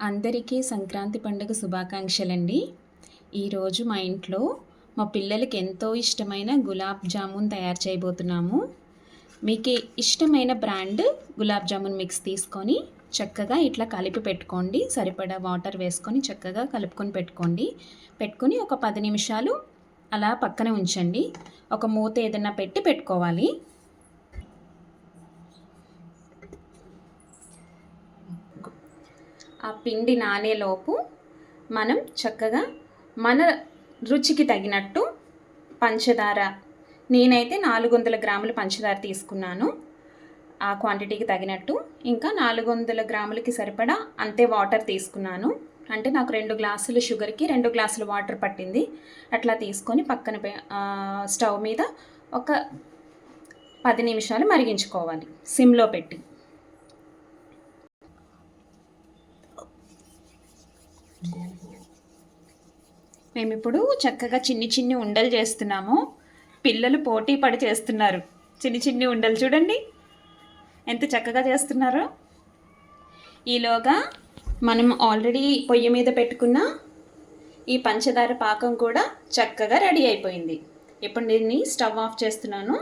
అందరికీ సంక్రాంతి పండుగ శుభాకాంక్షలండి. ఈరోజు మా ఇంట్లో మా పిల్లలకి ఎంతో ఇష్టమైన గులాబ్ జామున్ తయారు చేయబోతున్నాము. మీకు ఇష్టమైన బ్రాండ్ గులాబ్ జామున్ మిక్స్ తీసుకొని చక్కగా ఇట్లా కలిపి పెట్టుకోండి. సరిపడా వాటర్ వేసుకొని చక్కగా కలుపుకొని పెట్టుకొని ఒక 10 నిమిషాలు అలా పక్కన ఉంచండి. ఒక మూత ఏదైనా పెట్టి పెట్టుకోవాలి. ఆ పిండి నానేలోపు మనం చక్కగా మన రుచికి తగినట్టు పంచదార, నేనైతే 400 గ్రాముల పంచదార తీసుకున్నాను. ఆ క్వాంటిటీకి తగినట్టు ఇంకా 400 గ్రాములకి సరిపడా అంతే వాటర్ తీసుకున్నాను. అంటే నాకు 2 గ్లాసులు షుగర్కి 2 గ్లాసులు వాటర్ పట్టింది. అట్లా తీసుకొని పక్కన స్టవ్ మీద ఒక 10 నిమిషాలు మరిగించుకోవాలి సిమ్లో పెట్టి. మేమిప్పుడు చక్కగా చిన్ని ఉండలు చేస్తున్నాము. పిల్లలు పోటీ పడి చేస్తున్నారు. చిన్ని ఉండలు చూడండి ఎంత చక్కగా చేస్తున్నారో. ఈలోగా మనం ఆల్రెడీ పొయ్యి మీద పెట్టుకున్న ఈ పంచదార పాకం కూడా చక్కగా రెడీ అయిపోయింది. ఇప్పుడు దీన్ని స్టవ్ ఆఫ్ చేస్తున్నాను.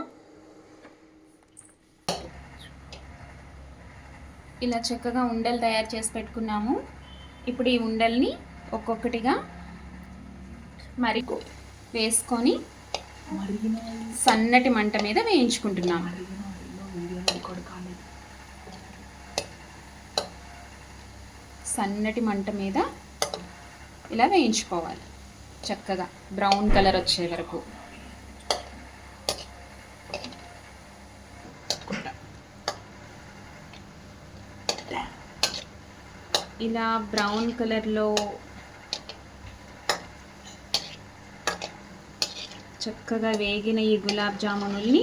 ఇలా చక్కగా ఉండలు తయారు చేసి పెట్టుకున్నాము. ఇప్పుడు ఈ ఉండల్ని ఒక్కొక్కటిగా వేసుకొని సన్నటి మంట మీద వేయించుకుంటున్నాము. సన్నటి మంట మీద ఇలా వేయించుకోవాలి చక్కగా బ్రౌన్ కలర్ వచ్చే వరకు. ఇలా బ్రౌన్ కలర్లో చక్కగా వేగిన ఈ గులాబ్ జామునుల్ని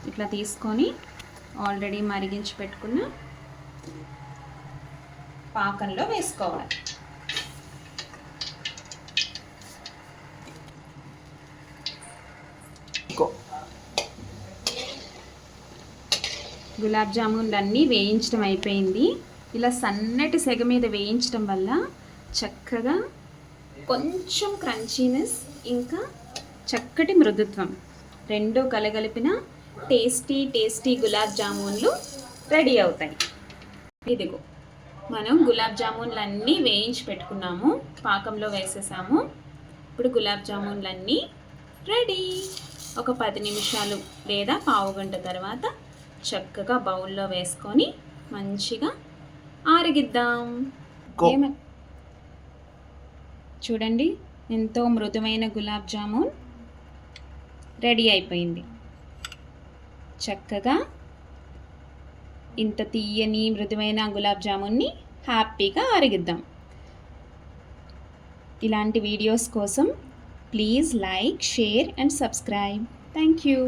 ఇట్లా తీసుకొని ఆల్రెడీ మరిగించి పెట్టుకున్న పాకంలో వేసుకోవాలి. గులాబ్ జామున్లు అన్నీ వేయించడం అయిపోయింది. ఇలా సన్నటి సెగ మీద వేయించడం వల్ల చక్కగా కొంచెం క్రంచీనెస్ ఇంకా చక్కటి మృదుత్వం రెండూ కలగలిపిన టేస్టీ గులాబ్ జామున్లు రెడీ అవుతాయి. ఇదిగో మనం గులాబ్ జామున్లన్నీ వేయించి పెట్టుకున్నాము, పాకంలో వేసేసాము. ఇప్పుడు గులాబ్ జామున్లన్నీ రెడీ. ఒక 10 నిమిషాలు లేదా పావుగంట తర్వాత చక్కగా బౌల్లో వేసుకొని మంచిగా ఆరగిద్దాం. చూడండి ఎంతో మృదువైన గులాబ్ జామున్ రెడీ అయిపోయింది. చక్కగా ఇంత తీయని మృదువైన గులాబ్ జామున్ని హ్యాపీగా ఆరగిద్దాం. ఇలాంటి వీడియోస్ కోసం please like, share and subscribe. Thank you.